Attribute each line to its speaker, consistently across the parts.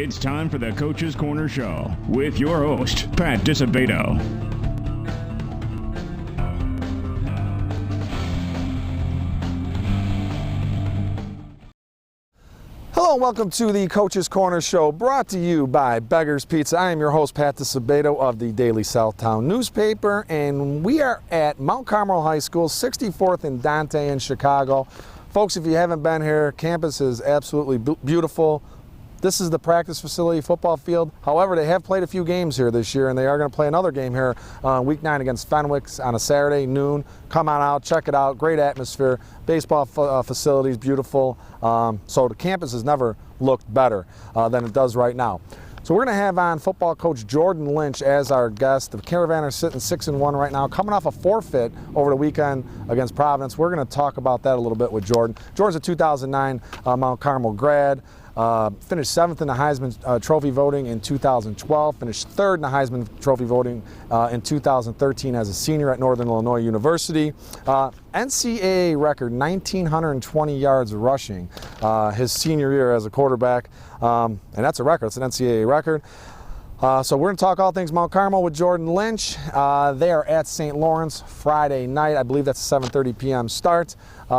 Speaker 1: It's time for the Coach's Corner Show with your host, Pat Disabato.
Speaker 2: Hello and welcome to the Coach's Corner Show, brought to you by Beggar's Pizza. I am your host, Pat Disabato of the Daily Southtown newspaper, and we are at Mount Carmel High School, 64th and Dante in Chicago. Folks, if you haven't been here, campus is absolutely beautiful. This is the practice facility, football field. However, they have played a few games here this year, and they are going to play another game here week 9 against Fenwick on a Saturday, noon. Come on out, check it out. Great atmosphere. Baseball facilities, beautiful. So the campus has never looked better than it does right now. So we're going to have on football coach Jordan Lynch as our guest. The Caravan are sitting 6-1 right now, coming off a forfeit over the weekend against Providence. We're going to talk about that a little bit with Jordan. Jordan's a 2009 Mount Carmel grad. Finished 7th in the Heisman Trophy voting in 2012, finished 3rd in the Heisman Trophy voting in 2013 as a senior at Northern Illinois University. NCAA record, 1,920 yards rushing his senior year as a quarterback, and that's a record, it's an NCAA record. So we're going to talk all things Mount Carmel with Jordan Lynch. They are at St. Lawrence Friday night. I believe that's a 7:30 p.m. start.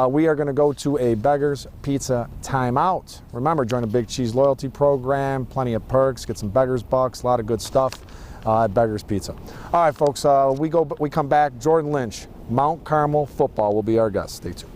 Speaker 2: We are going to go to a Beggar's Pizza timeout. Remember, join the Big Cheese loyalty program, plenty of perks, get some Beggar's bucks, a lot of good stuff at Beggar's Pizza. All right, folks, we come back. Jordan Lynch, Mount Carmel football will be our guest. Stay tuned.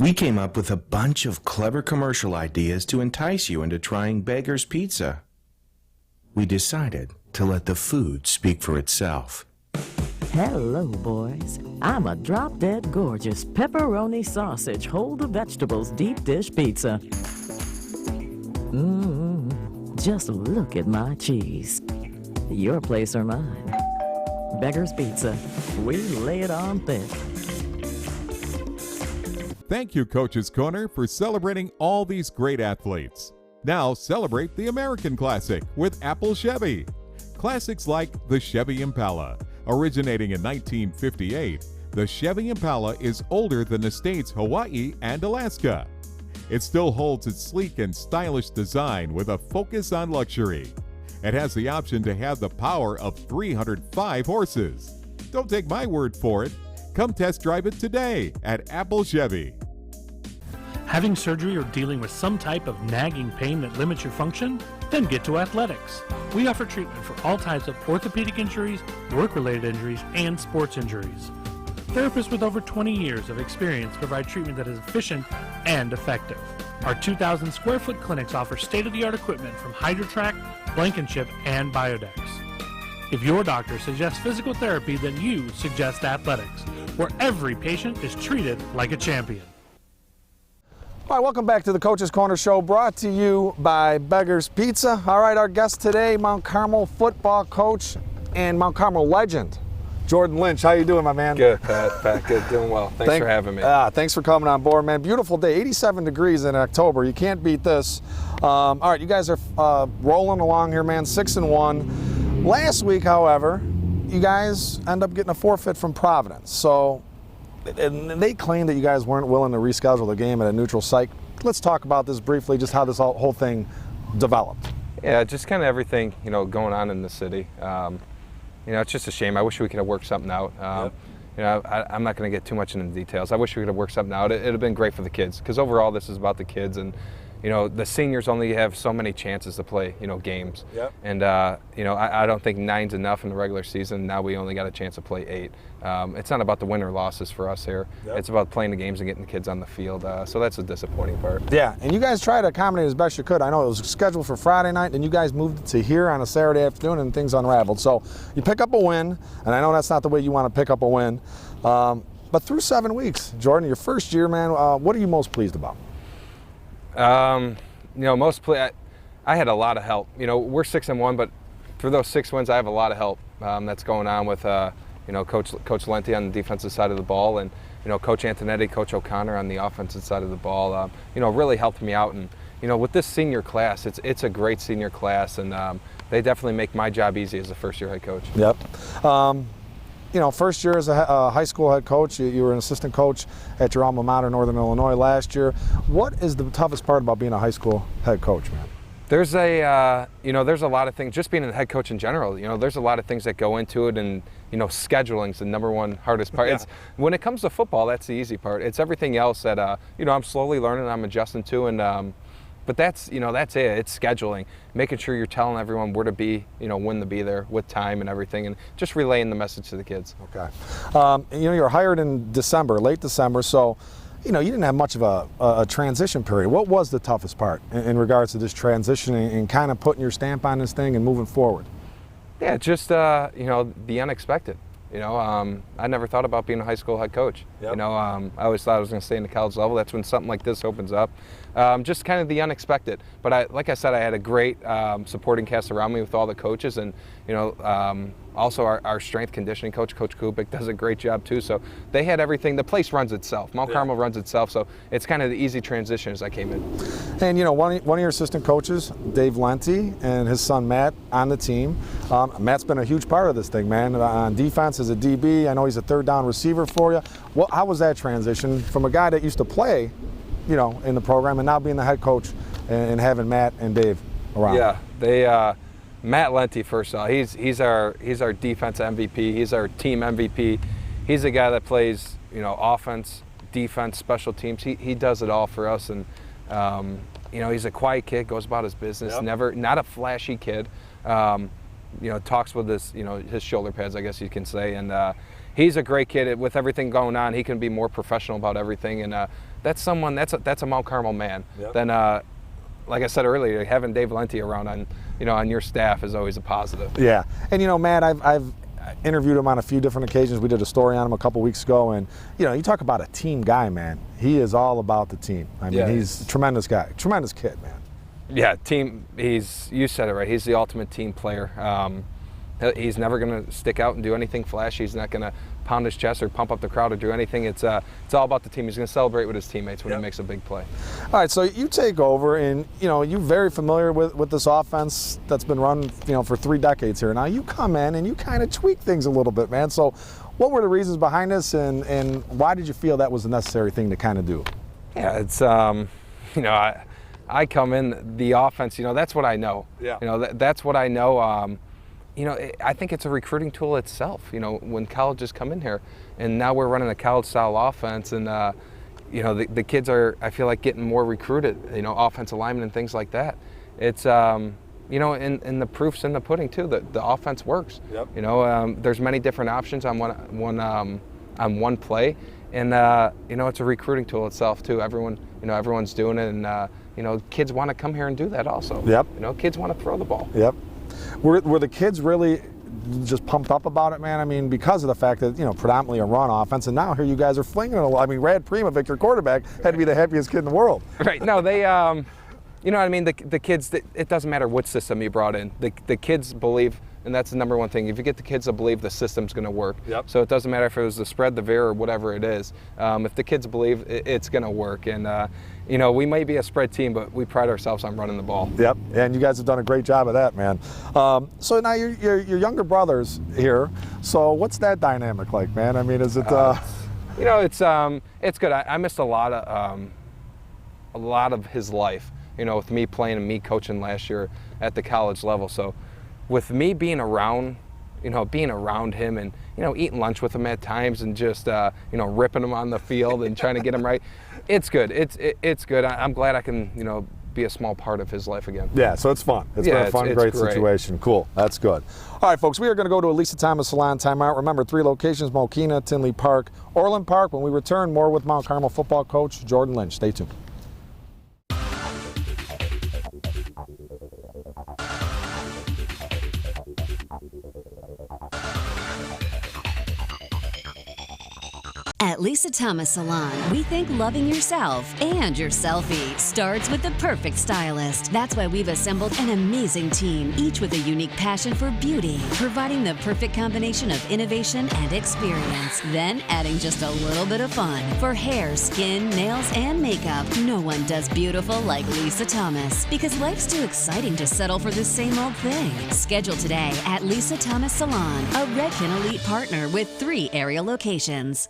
Speaker 3: We came up with a bunch of clever commercial ideas to entice you into trying Beggar's Pizza. We decided to let the food speak for itself.
Speaker 4: Hello, boys. I'm a drop-dead gorgeous pepperoni sausage, hold the vegetables deep dish pizza. Just look at my cheese. Your place or mine. Beggar's Pizza. We lay it on thick.
Speaker 5: Thank you, Coach's Corner, for celebrating all these great athletes. Now celebrate the American Classic with Apple Chevy. Classics like the Chevy Impala. Originating in 1958, the Chevy Impala is older than the states Hawaii and Alaska. It still holds its sleek and stylish design with a focus on luxury. It has the option to have the power of 305 horses. Don't take my word for it. Come test drive it today at Apple Chevy.
Speaker 6: Having surgery or dealing with some type of nagging pain that limits your function? Then get to Athletics. We offer treatment for all types of orthopedic injuries, work-related injuries, and sports injuries. Therapists with over 20 years of experience provide treatment that is efficient and effective. Our 2,000 square foot clinics offer state-of-the-art equipment from HydroTrack, Blankenship, and Biodex. If your doctor suggests physical therapy, then you suggest Athletics, where every patient is treated like a champion.
Speaker 2: All right, welcome back to the Coach's Corner Show, brought to you by Beggar's Pizza. All right, our guest today, Mount Carmel football coach and Mount Carmel legend, Jordan Lynch. How you doing, my man?
Speaker 7: Good, Pat, good, doing well. Thanks for having me.
Speaker 2: Thanks for coming on board, man. Beautiful day, 87 degrees in October. You can't beat this. All right, you guys are rolling along here, man, 6-1. Last week, however, you guys end up getting a forfeit from Providence. So, and they claimed that you guys weren't willing to reschedule the game at a neutral site. Let's talk about this briefly, just how this whole thing developed.
Speaker 7: Yeah, just kind of everything, going on in the city. It's just a shame. I wish we could have worked something out. I'm not going to get too much into the details. I wish we could have worked something out. It'd have been great for the kids, because overall this is about the kids, and the seniors only have so many chances to play, games. Yep. And, I don't think 9's enough in the regular season. Now we only got a chance to play 8. It's not about the win or losses for us here. Yep. It's about playing the games and getting the kids on the field. So that's the disappointing part.
Speaker 2: Yeah, and you guys tried to accommodate as best you could. I know it was scheduled for Friday night, and you guys moved it to here on a Saturday afternoon, and things unraveled. So you pick up a win, and I know that's not the way you want to pick up a win. But through 7 weeks, Jordan, your first year, man, what are you most pleased about?
Speaker 7: I had a lot of help. We're 6-1, but through those 6 wins, I have a lot of help that's going on with, Coach Lenti on the defensive side of the ball, and Coach Antonetti, Coach O'Connor on the offensive side of the ball. Really helped me out, and with this senior class, it's a great senior class, and they definitely make my job easy as a first-year head coach.
Speaker 2: Yep. You know, first year as a high school head coach, you were an assistant coach at your alma mater, Northern Illinois, last year. What is the toughest part about being a high school head coach, man?
Speaker 7: There's there's a lot of things, just being a head coach in general, there's a lot of things that go into it, and, scheduling's the number one hardest part.
Speaker 2: Yeah.
Speaker 7: It's, when it comes to football, that's the easy part. It's everything else that, I'm slowly learning, I'm adjusting to, and, but that's it. It's scheduling, making sure you're telling everyone where to be, when to be there, with time and everything, and just relaying the message to the kids.
Speaker 2: Okay. You were hired in December, late December, so, you didn't have much of a transition period. What was the toughest part in regards to this transitioning and kind of putting your stamp on this thing and moving forward?
Speaker 7: Yeah, just, the unexpected. I never thought about being a high school head coach.
Speaker 2: Yep.
Speaker 7: I always thought I was going to stay in the college level. That's when something like this opens up. Just kind of the unexpected. But like I said, I had a great supporting cast around me with all the coaches, and also our strength conditioning coach, Coach Kubik, does a great job too. So they had everything. The place runs itself. Mount Carmel runs itself. So it's kind of the easy transition as I came in.
Speaker 2: And one of your assistant coaches, Dave Lenti, and his son Matt on the team. Matt's been a huge part of this thing, man. On defense as a DB, I know he's a third down receiver for you. Well, how was that transition from a guy that used to play, in the program, and now being the head coach and having Matt and Dave around?
Speaker 7: Yeah, Matt Lenti, first of all, he's our defense MVP. He's our team MVP. He's a guy that plays, offense, defense, special teams. He does it all for us, and he's a quiet kid, goes about his business. Yep. Not a flashy kid. Talks with his shoulder pads, I guess you can say, and he's a great kid. With everything going on, he can be more professional about everything, and that's a Mount Carmel man.
Speaker 2: Yep.
Speaker 7: Then, like I said earlier, having Dave Lenti around on your staff is always a positive.
Speaker 2: Yeah, and Matt, I've interviewed him on a few different occasions. We did a story on him a couple weeks ago, and you talk about a team guy, man. He is all about the team. I mean, he's a tremendous guy, tremendous kid, man.
Speaker 7: Yeah, team. You said it right. He's the ultimate team player. He's never going to stick out and do anything flashy. He's not going to pound his chest or pump up the crowd or do anything. It's all about the team. He's going to celebrate with his teammates when he makes a big play.
Speaker 2: All right, so you take over, and you're very familiar with this offense that's been run for 3 decades here. Now you come in and you kind of tweak things a little bit, man. So what were the reasons behind this, and why did you feel that was the necessary thing to kind of do?
Speaker 7: Yeah, it's I come in the offense. That's what I know. Yeah. That's what I know. I think it's a recruiting tool itself, when colleges come in here, and now we're running a college-style offense, and, the kids are, I feel like, getting more recruited, offensive linemen and things like that. It's, and the proof's in the pudding, too, that the offense works. Yep. There's many different options on one play, and, it's a recruiting tool itself, too. Everyone's doing it, and, kids want to come here and do that also.
Speaker 2: Yep.
Speaker 7: Kids want to throw the ball.
Speaker 2: Yep. Were the kids really just pumped up about it, man? I mean, because of the fact that, predominantly a run offense, and now here you guys are flinging it a lot. I mean, Rad Primovic, your quarterback, had to be the happiest kid in the world.
Speaker 7: Right. No, they, you know what I mean? The kids, it doesn't matter what system you brought in. The kids believe, and that's the number one thing. If you get the kids to believe, the system's going to work. Yep. So it doesn't matter if it was the spread, the veer, or whatever it is. If the kids believe, it's going to work. And, we may be a spread team, but we pride ourselves on running the ball. Yep,
Speaker 2: and you guys have done a great job of that, man. So now your younger brother's here. So what's that dynamic like, man? I mean, is it?
Speaker 7: It's good. I missed a lot of his life. With me playing and me coaching last year at the college level. So, with me being around him and eating lunch with him at times and just ripping him on the field and trying to get him right, it's good. It's good. I'm glad I can be a small part of his life again.
Speaker 2: Yeah, so it's fun. It's been a fun, great situation. Cool. That's good. All right, folks, we are going to go to a Lisa Thomas Salon timeout. Remember, 3 locations: Mokina, Tinley Park, Orland Park. When we return, more with Mount Carmel football coach Jordan Lynch. Stay tuned.
Speaker 8: At At Lisa Thomas Salon, we think loving yourself and your selfie starts with the perfect stylist. That's why we've assembled an amazing team, each with a unique passion for beauty, providing the perfect combination of innovation and experience. Then adding just a little bit of fun. For hair, skin, nails, and makeup, no one does beautiful like Lisa Thomas, because life's too exciting to settle for the same old thing. Schedule today at Lisa Thomas Salon, a Redken Elite partner with 3 area locations.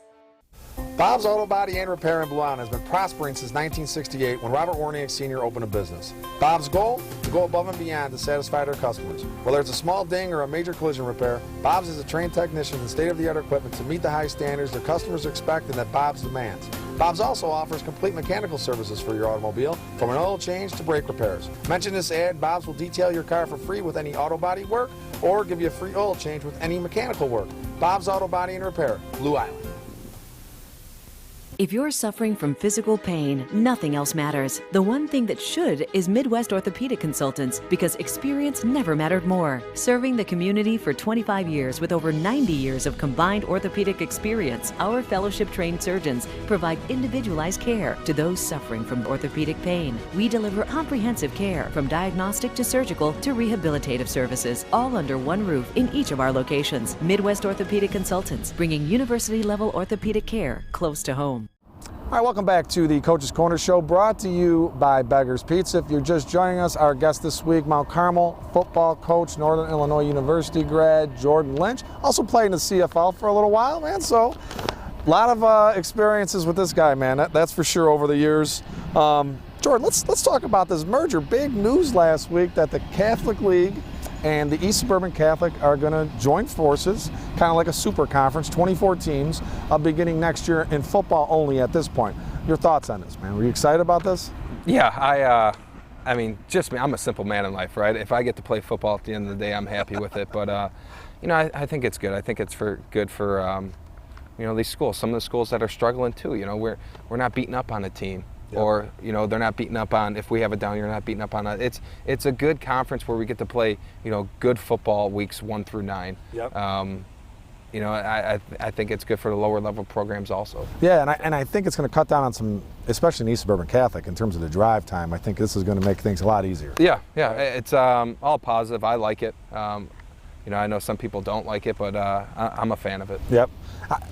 Speaker 2: Bob's Auto Body and Repair in Blue Island has been prospering since 1968 when Robert Warniak Sr. opened a business. Bob's goal? To go above and beyond to satisfy their customers. Whether it's a small ding or a major collision repair, Bob's has a trained technician and state-of-the-art equipment to meet the high standards their customers expect and that Bob's demands. Bob's also offers complete mechanical services for your automobile, from an oil change to brake repairs. Mention this ad, Bob's will detail your car for free with any auto body work or give you a free oil change with any mechanical work. Bob's Auto Body and Repair, Blue Island.
Speaker 9: If you're suffering from physical pain, nothing else matters. The one thing that should is Midwest Orthopedic Consultants, because experience never mattered more. Serving the community for 25 years with over 90 years of combined orthopedic experience, our fellowship-trained surgeons provide individualized care to those suffering from orthopedic pain. We deliver comprehensive care, from diagnostic to surgical to rehabilitative services, all under one roof in each of our locations. Midwest Orthopedic Consultants, bringing university-level orthopedic care close to home.
Speaker 2: All right, welcome back to the Coach's Corner Show, brought to you by Beggar's Pizza. If you're just joining us, our guest this week, Mount Carmel football coach, Northern Illinois University grad, Jordan Lynch. Also played in the CFL for a little while, man, so a lot of experiences with this guy, man, that's for sure over the years. Jordan, let's talk about this merger. Big news last week that the Catholic League and the East Suburban Catholic are going to join forces, kind of like a super conference, 24 teams, beginning next year in football only at this point. Your thoughts on this, man? Were you excited about this?
Speaker 7: Yeah, I mean, just me. I'm a simple man in life, right? If I get to play football at the end of the day, I'm happy with it. But, I think it's good. I think it's good for these schools. Some of the schools that are struggling too. We're not beating up on a team. Yep. Or they're not beating up on, if we have it down, you're not beating up on it. It's a good conference where we get to play good football weeks 1 through 9.
Speaker 2: Yep.
Speaker 7: I think it's good for the lower level programs also.
Speaker 2: Yeah, and I think it's going to cut down on some, especially in East Suburban Catholic, in terms of the drive time. I think this is going to make things a lot easier.
Speaker 7: Yeah, it's all positive. I like it. I know some people don't like it, but I'm a fan of it.
Speaker 2: Yep.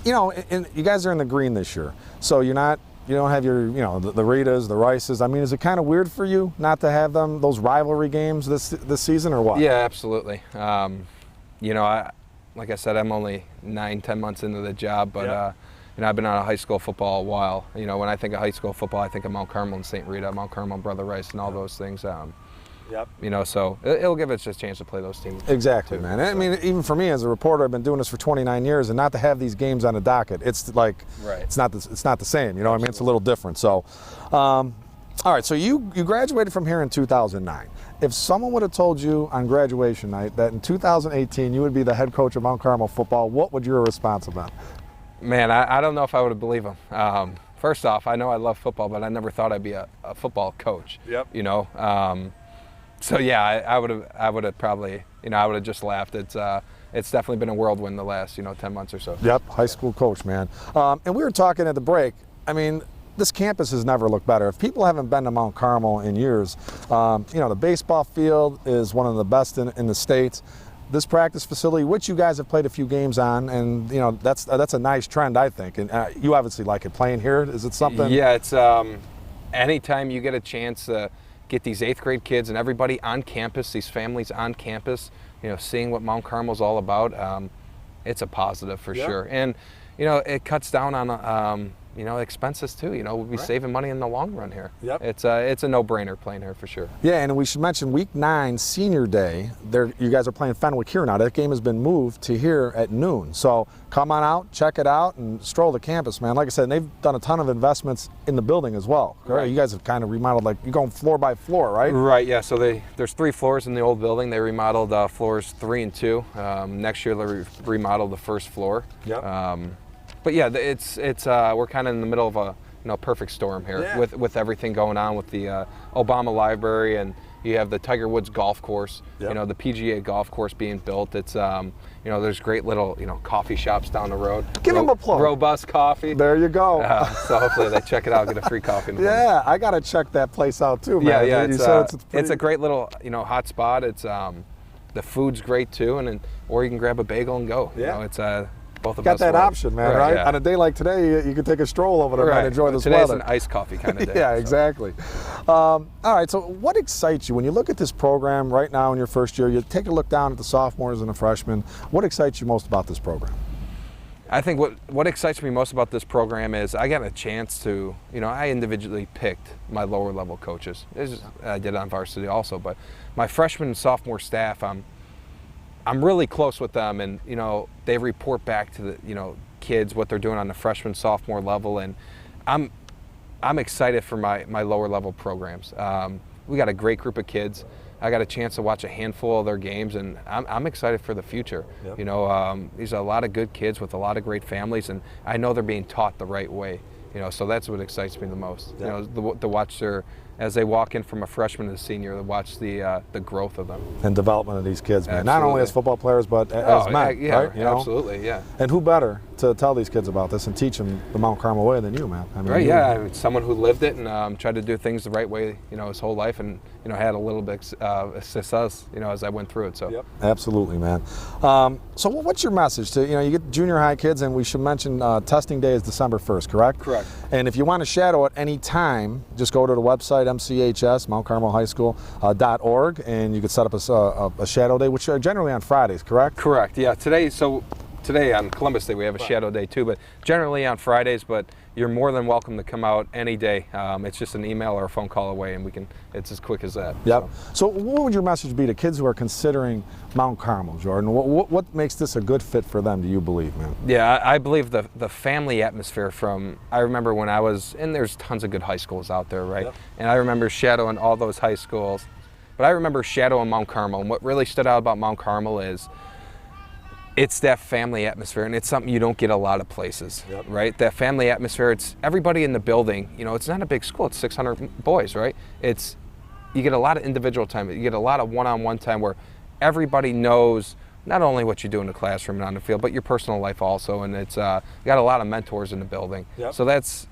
Speaker 2: And you guys are in the green this year, so you don't have your, the Ritas, the Rices. I mean, is it kind of weird for you not to have those rivalry games this season, or what?
Speaker 7: Yeah, absolutely. Like I said, I'm only 9-10 months into the job, but I've been out of high school football a while. When I think of high school football, I think of Mount Carmel and St. Rita, Mount Carmel and Brother Rice, and all those things. So it'll give us a chance to play those teams.
Speaker 2: Exactly,
Speaker 7: too,
Speaker 2: man. I mean, even for me as a reporter, I've been doing this for 29 years, and not to have these games on the docket, it's like,
Speaker 7: right.
Speaker 2: It's not the same. You know what I mean? It's a little different. So, all right. So you graduated from here in 2009. If someone would have told you on graduation night that in 2018 you would be the head coach of Mount Carmel football, what would your response have been?
Speaker 7: Man, I don't know if I would have believed him. First off, I know I love football, but I never thought I'd be a football coach.
Speaker 2: Yep.
Speaker 7: So yeah, I would have probably, I would have just laughed. It's definitely been a whirlwind the last, 10 months or so.
Speaker 2: Yep, high school coach, man. And we were talking at the break. I mean, this campus has never looked better. If people haven't been to Mount Carmel in years, the baseball field is one of the best in the state. This practice facility, which you guys have played a few games on, and that's a nice trend, I think. And you obviously like it playing here. Is it something?
Speaker 7: Yeah, it's anytime you get a chance to get these 8th grade kids and everybody on campus, these families on campus, seeing what Mount Carmel's all about, it's a positive for sure. And it cuts down on expenses too. We'll be saving money in the long run here.
Speaker 2: Yep.
Speaker 7: It's a no-brainer playing here for sure.
Speaker 2: Yeah, and we should mention Week 9, Senior Day. You guys are playing Fenwick here now. That game has been moved to here at noon. So come on out, check it out, and stroll the campus, man. Like I said, they've done a ton of investments in the building as well. Right. You guys have kind of remodeled, like you're going floor by floor, right?
Speaker 7: Right. Yeah. So there's 3 floors in the old building. They remodeled floors 3 and 2. Next year they'll remodel the first floor.
Speaker 2: Yep.
Speaker 7: But yeah, it's we're kind of in the middle of a perfect storm here with everything going on with the Obama Library and You have the Tiger Woods golf course,
Speaker 2: Yep.
Speaker 7: you know, the PGA golf course being built. It's, you know, there's great little, you know, coffee shops down the road.
Speaker 2: Give them a plug.
Speaker 7: Robust coffee.
Speaker 2: There you go.
Speaker 7: So hopefully they check it out, get a free coffee. In the morning.
Speaker 2: Yeah, I got to check that place out too, man.
Speaker 7: Yeah,
Speaker 2: You
Speaker 7: it's,
Speaker 2: said
Speaker 7: it's a great little, you know, hot spot. It's the food's great too, and then, or you can grab a bagel and go.
Speaker 2: Yeah.
Speaker 7: You know, it's both of
Speaker 2: got
Speaker 7: us.
Speaker 2: that option, man, right?
Speaker 7: Yeah.
Speaker 2: On a day like today, you can take a stroll over there and enjoy this
Speaker 7: Today's
Speaker 2: weather.
Speaker 7: an iced coffee kind of day.
Speaker 2: Yeah,
Speaker 7: so.
Speaker 2: exactly. All right, so what excites you when you look at this program right now in your first year? You take a look down at the sophomores and the freshmen. What excites you most about this program?
Speaker 7: I think what excites me most about this program is I got a chance to, you know, I individually picked my lower level coaches. I did it on varsity also, but my freshman and sophomore staff, I'm really close with them, and you know, they report back to the, you know, kids what they're doing on the freshman sophomore level, and I'm excited for my lower level programs. We got a great group of kids. I got a chance to watch a handful of their games, and I'm excited for the future. Yep. You know, these are a lot of good kids with a lot of great families, and I know they're being taught the right way. You know, so that's what excites me the most. Yep. You know, to watch as they walk in from a freshman to a senior, to watch the growth of them.
Speaker 2: And development of these kids, man.
Speaker 7: Absolutely.
Speaker 2: Not only as football players, but as men,
Speaker 7: yeah,
Speaker 2: right? You know?
Speaker 7: Absolutely, yeah.
Speaker 2: And who better to tell these kids about this and teach them the Mount Carmel way than you, man? I mean,
Speaker 7: right, yeah. I mean, someone who lived it and tried to do things the right way, you know, his whole life, and you know, had a little bit of success, you know, as I went through it. So.
Speaker 2: Yep. Absolutely, man. So what's your message to, you know, you get junior high kids, and we should mention testing day is December 1st, correct?
Speaker 7: Correct.
Speaker 2: And if you want to shadow at any time, just go to the website MCHS, Mount Carmel High School .org, and you can set up a shadow day, which are generally on Fridays, correct?
Speaker 7: Correct. Yeah. Today on Columbus Day we have a shadow day too, but generally on Fridays. But you're more than welcome to come out any day. It's just an email or a phone call away, and it's as quick as that.
Speaker 2: Yep. So what would your message be to kids who are considering Mount Carmel, Jordan? What makes this a good fit for them, do you believe, man?
Speaker 7: Yeah, I believe the family atmosphere I remember when I was, and there's tons of good high schools out there, right? Yep. And I remember shadowing all those high schools, but I remember shadowing Mount Carmel, and what really stood out about Mount Carmel is it's that family atmosphere, and it's something you don't get a lot of places, yep. Right? That family atmosphere, it's everybody in the building. You know, it's not a big school, it's 600 boys, right? You get a lot of individual time, you get a lot of one-on-one time where everybody knows not only what you do in the classroom and on the field, but your personal life also, and it's you got a lot of mentors in the building. Yep. So that's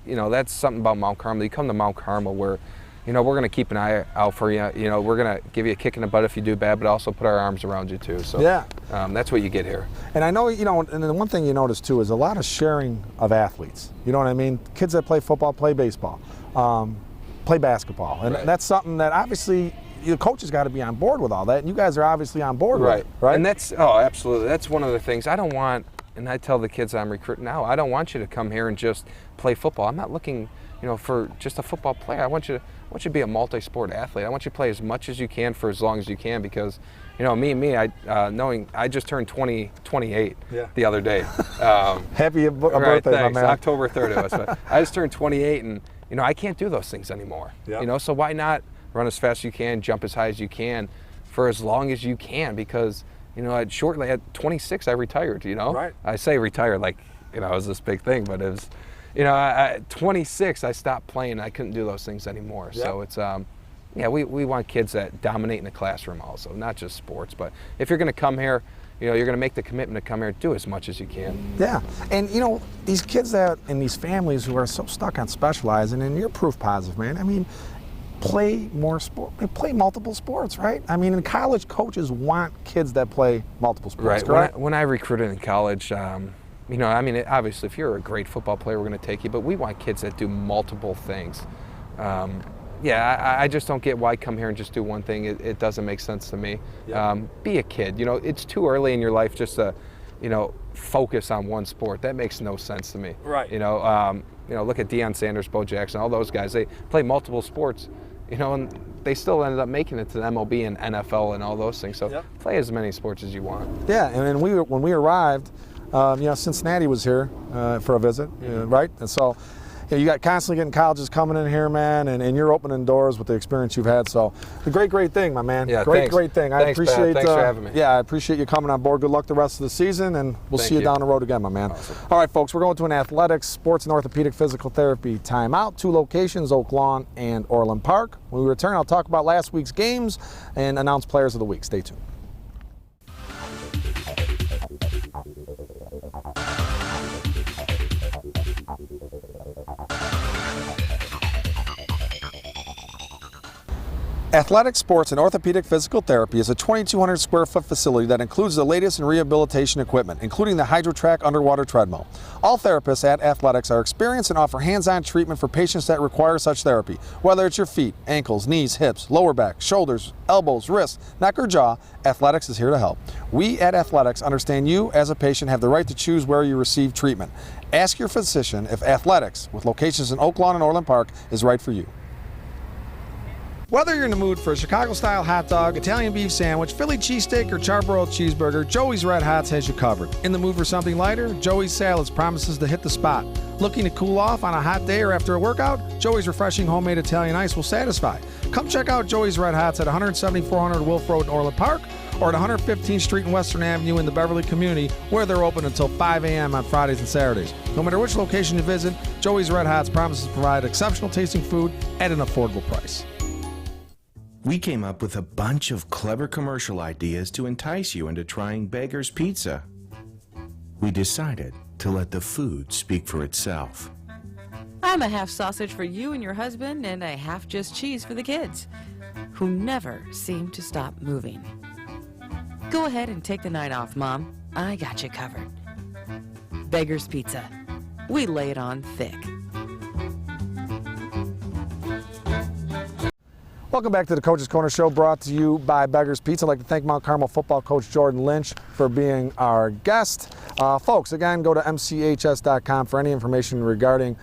Speaker 7: something about Mount Carmel. You come to Mount Carmel where, you know, we're going to keep an eye out for you. You know, we're going to give you a kick in the butt if you do bad, but also put our arms around you too. So
Speaker 2: yeah,
Speaker 7: that's what you get here.
Speaker 2: And I know, you know, and the one thing you notice too is a lot of sharing of athletes. You know what I mean? Kids that play football, play baseball, play basketball, and that's something that obviously the coaches got to be on board with all that. And you guys are obviously on board with it, right?
Speaker 7: And absolutely. That's one of the things I don't want. And I tell the kids I'm recruiting now, I don't want you to come here and just play football. I'm not looking, you know, for just a football player. I want you to be a multi-sport athlete. I want you to play as much as you can for as long as you can, because, you know, knowing I just turned 28 the other day.
Speaker 2: Happy birthday,
Speaker 7: thanks.
Speaker 2: my man.
Speaker 7: October 3rd it was. But I just turned 28, and, you know, I can't do those things anymore. Yep. You know, so why not run as fast as you can, jump as high as you can for as long as you can, because, you know, shortly at 26 I retired, you know. Right. I say retired like, you know, it was this big thing, but it was, you know, at 26 I stopped playing. I couldn't do those things anymore. Yep. So it's yeah, we want kids that dominate in the classroom also, not just sports. But if you're going to come here, you know, you're going to make the commitment to come here, do as much as you can.
Speaker 2: Yeah, and you know, these kids that and these families who are so stuck on specializing, and you're proof positive, man. I mean, play more sport, play multiple sports, right? I mean, in college, coaches want kids that play multiple sports.
Speaker 7: Right. When I recruited in college, you know, I mean, obviously, if you're a great football player, we're going to take you, but we want kids that do multiple things. Yeah, I just don't get why come here and just do one thing. It doesn't make sense to me. Yep. Be a kid. You know, it's too early in your life just to, you know, focus on one sport. That makes no sense to me. Right. You know, look at Deion Sanders, Bo Jackson, all those guys. They play multiple sports, you know, and they still ended up making it to the MLB and NFL and all those things. So play as many sports as you want. Yeah, and then when we arrived, you know, Cincinnati was here for a visit, right? And so,
Speaker 2: you got constantly getting colleges coming in here, man, and you're opening doors with the experience you've had. So, a great thing, my man.
Speaker 7: Yeah,
Speaker 2: great
Speaker 7: thanks.
Speaker 2: thing. I
Speaker 7: Thanks,
Speaker 2: appreciate.
Speaker 7: Pat. Thanks for having me.
Speaker 2: Yeah, I appreciate you coming on board. Good luck the rest of the season, and we'll see you down the road again, my man.
Speaker 7: Awesome.
Speaker 2: All right, folks, we're going to an athletics, sports, and orthopedic physical therapy timeout. 2 locations, Oak Lawn and Orland Park. When we return, I'll talk about last week's games and announce players of the week. Stay tuned. Athletic Sports and Orthopedic Physical Therapy is a 2,200 square foot facility that includes the latest in rehabilitation equipment, including the HydroTrack underwater treadmill. All therapists at Athletics are experienced and offer hands-on treatment for patients that require such therapy. Whether it's your feet, ankles, knees, hips, lower back, shoulders, elbows, wrists, neck, or jaw, Athletics is here to help. We at Athletics understand you as a patient have the right to choose where you receive treatment. Ask your physician if Athletics, with locations in Oak Lawn and Orland Park, is right for you. Whether you're in the mood for a Chicago-style hot dog, Italian beef sandwich, Philly cheesesteak, or charbroiled cheeseburger, Joey's Red Hots has you covered. In the mood for something lighter, Joey's Salads promises to hit the spot. Looking to cool off on a hot day or after a workout? Joey's refreshing homemade Italian ice will satisfy. Come check out Joey's Red Hots at 17400 Wolf Road in Orland Park or at 115th Street and Western Avenue in the Beverly community, where they're open until 5 a.m. on Fridays and Saturdays. No matter which location you visit, Joey's Red Hots promises to provide exceptional tasting food at an affordable price.
Speaker 3: We came up with a bunch of clever commercial ideas to entice you into trying Beggar's Pizza. We decided to let the food speak for itself.
Speaker 10: I'm a half sausage for you and your husband and a half just cheese for the kids, who never seem to stop moving. Go ahead and take the night off, Mom. I got you covered. Beggar's Pizza. We lay it on thick.
Speaker 2: Welcome back to the Coach's Corner Show, brought to you by Beggar's Pizza. I'd like to thank Mount Carmel football coach Jordan Lynch for being our guest. Folks, again, go to mchs.com for any information regarding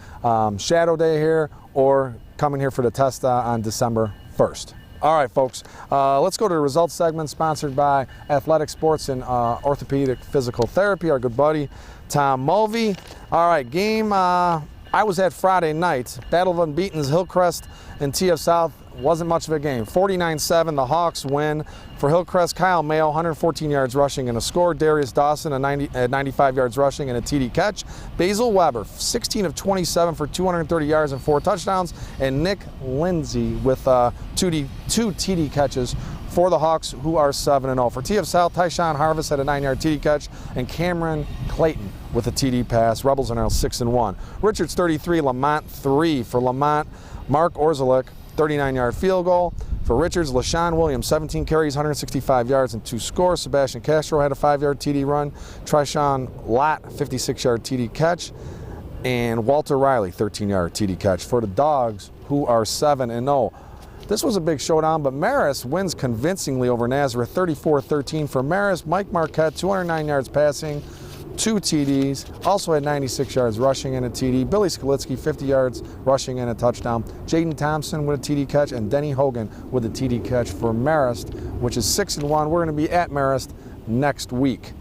Speaker 2: Shadow Day here or coming here for the test on December 1st. All right, folks, let's go to the results segment sponsored by Athletic Sports and Orthopedic Physical Therapy, our good buddy Tom Mulvey. All right, game I was at Friday night, Battle of Unbeaten's Hillcrest and TF South. Wasn't much of a game. 49-7, the Hawks win. For Hillcrest, Kyle Mayo, 114 yards rushing and a score. Darius Dawson, 95 yards rushing and a TD catch. Basil Weber, 16 of 27 for 230 yards and 4 touchdowns. And Nick Lindsay with two TD catches for the Hawks, who are 7-0. For TF South, Tyshawn Harvest had a 9-yard TD catch, and Cameron Clayton with a TD pass. Rebels are now 6-1. Richards 33, Lamont 3. For Lamont, Mark Orzelik, 39-yard field goal. For Richards, LaShawn Williams, 17 carries, 165 yards, and 2 scores. Sebastian Castro had a 5-yard TD run. Tryshawn Lott, 56-yard TD catch. And Walter Riley, 13-yard TD catch. For the Dogs, who are 7-0. This was a big showdown, but Marist wins convincingly over Nazareth, 34-13. For Marist, Mike Marquette, 209 yards passing, 2 TDs, also had 96 yards rushing and a TD. Billy Skalitsky, 50 yards rushing and a touchdown. Jaden Thompson with a TD catch, and Denny Hogan with a TD catch for Marist, which is 6-1. We're going to be at Marist next week.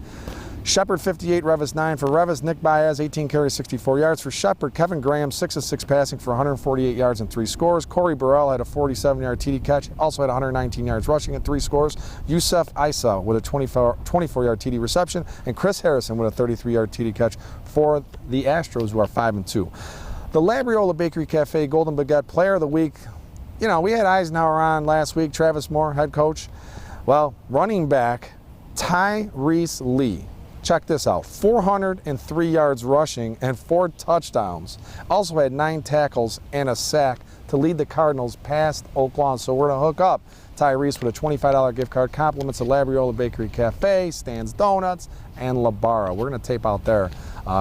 Speaker 2: Shepherd 58, Revis 9. For Revis, Nick Baez, 18 carries, 64 yards. For Shepherd, Kevin Graham, 6 of 6 passing for 148 yards and 3 scores. Corey Burrell had a 47-yard TD catch, also had 119 yards rushing and 3 scores. Yusef Isa with a 24-yard TD reception, and Chris Harrison with a 33-yard TD catch for the Astros, who are 5-2. The Labriola Bakery Cafe Golden Baguette Player of the Week. You know, we had Eisenhower on last week, Travis Moore, head coach. Well, running back Tyrese Lee. Check this out, 403 yards rushing and 4 touchdowns. Also had 9 tackles and a sack to lead the Cardinals past Oak Lawn. So we're going to hook up Tyrese with a $25 gift card, compliments of Labriola Bakery Cafe, Stan's Donuts, and La Barra. We're going to tape out there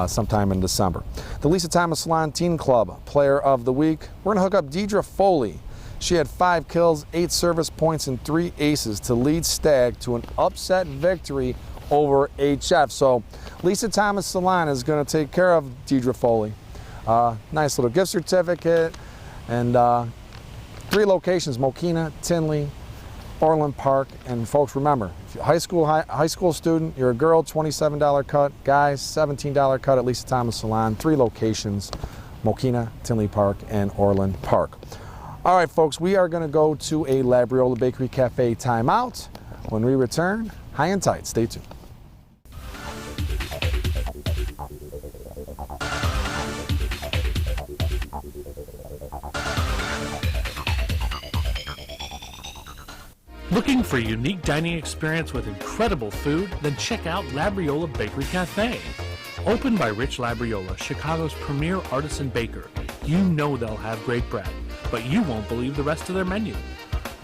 Speaker 2: sometime in December. The Lisa Thomas Salon Teen Club Player of the Week. We're going to hook up Deidre Foley. She had 5 kills, 8 service points, and 3 aces to lead Stag to an upset victory over HF. So Lisa Thomas Salon is going to take care of Deidre Foley. Nice little gift certificate, and 3 locations: Mokina, Tinley, Orland Park. And folks, remember, if you're a high school student, you're a girl, $27 cut. Guys, $17 cut at Lisa Thomas Salon. 3 locations. Mokina, Tinley Park, and Orland Park. All right, folks, we are going to go to a Labriola Bakery Cafe timeout. When we return, high and tight. Stay tuned.
Speaker 6: Looking for a unique dining experience with incredible food? Then check out Labriola Bakery Cafe. Opened by Rich Labriola, Chicago's premier artisan baker, you know they'll have great bread, but you won't believe the rest of their menu.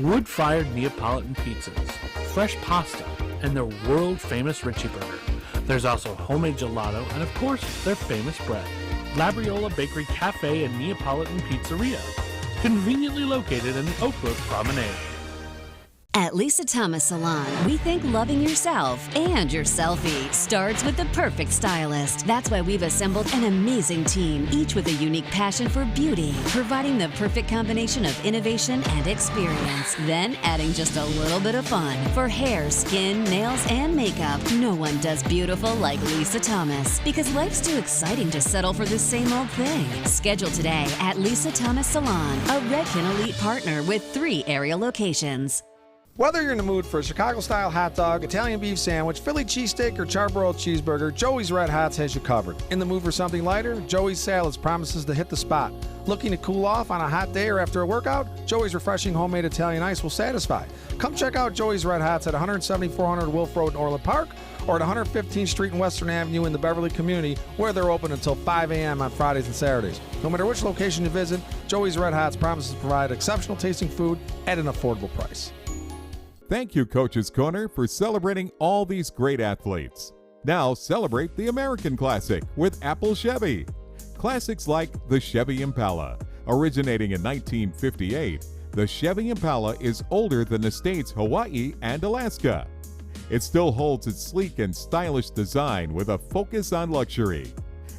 Speaker 6: Wood-fired Neapolitan pizzas, fresh pasta, and their world-famous Richie Burger. There's also homemade gelato and, of course, their famous bread. Labriola Bakery Cafe and Neapolitan Pizzeria, conveniently located in the Oakbrook Promenade.
Speaker 8: At Lisa Thomas Salon, we think loving yourself and your selfie starts with the perfect stylist. That's why we've assembled an amazing team, each with a unique passion for beauty, providing the perfect combination of innovation and experience. Then adding just a little bit of fun. For hair, skin, nails, and makeup, no one does beautiful like Lisa Thomas. Because life's too exciting to settle for the same old thing. Schedule today at Lisa Thomas Salon, a Redken Elite partner with 3 area locations.
Speaker 2: Whether you're in the mood for a Chicago-style hot dog, Italian beef sandwich, Philly cheesesteak, or charbroiled cheeseburger, Joey's Red Hots has you covered. In the mood for something lighter, Joey's Salads promises to hit the spot. Looking to cool off on a hot day or after a workout? Joey's refreshing homemade Italian ice will satisfy. Come check out Joey's Red Hots at 17400 Wolf Road in Orland Park or at 115th Street and Western Avenue in the Beverly community, where they're open until 5 a.m. on Fridays and Saturdays. No matter which location you visit, Joey's Red Hots promises to provide exceptional tasting food at an affordable price.
Speaker 5: Thank you, Coach's Corner, for celebrating all these great athletes. Now celebrate the American Classic with Apple Chevy. Classics like the Chevy Impala. Originating in 1958, the Chevy Impala is older than the states Hawaii and Alaska. It still holds its sleek and stylish design with a focus on luxury.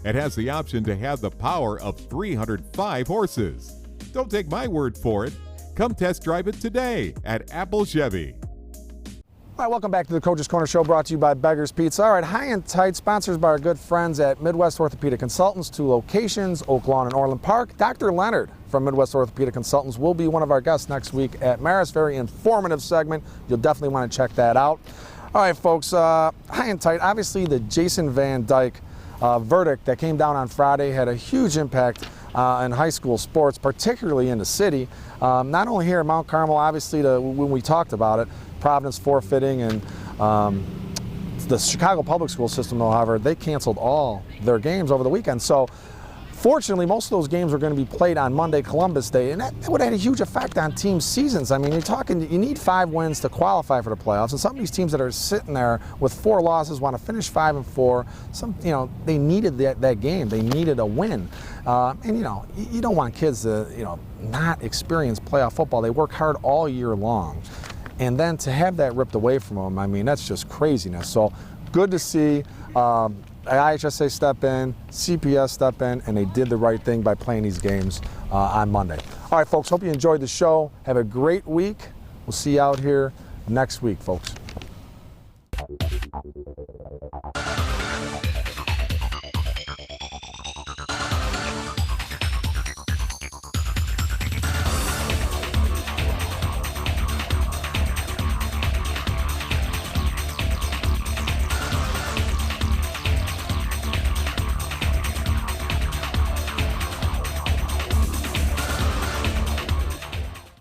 Speaker 5: It has the option to have the power of 305 horses. Don't take my word for it. Come test drive it today at Apple Chevy.
Speaker 2: All right, welcome back to the Coach's Corner Show, brought to you by Beggar's Pizza. All right, high and tight, sponsored by our good friends at Midwest Orthopedic Consultants, 2 locations, Oak Lawn and Orland Park. Dr. Leonard from Midwest Orthopedic Consultants will be one of our guests next week at Maris. Very informative segment. You'll definitely want to check that out. All right, folks, high and tight. Obviously, the Jason Van Dyke verdict that came down on Friday had a huge impact in high school sports, particularly in the city. Not only here at Mount Carmel, obviously, when we talked about it, Providence forfeiting, and the Chicago public school system, though, however, they canceled all their games over the weekend. So fortunately, most of those games were going to be played on Monday, Columbus Day, and that would have had a huge effect on team seasons. I mean, you're talking, you need 5 wins to qualify for the playoffs, and some of these teams that are sitting there with 4 losses want to finish 5-4. Some, they needed that game. They needed a win, and you don't want kids to, not experience playoff football. They work hard all year long, and then to have that ripped away from them, I mean, that's just craziness. So good to see. IHSA step in, CPS step in, and they did the right thing by playing these games on Monday. All right, folks, hope you enjoyed the show. Have a great week. We'll see you out here next week, folks.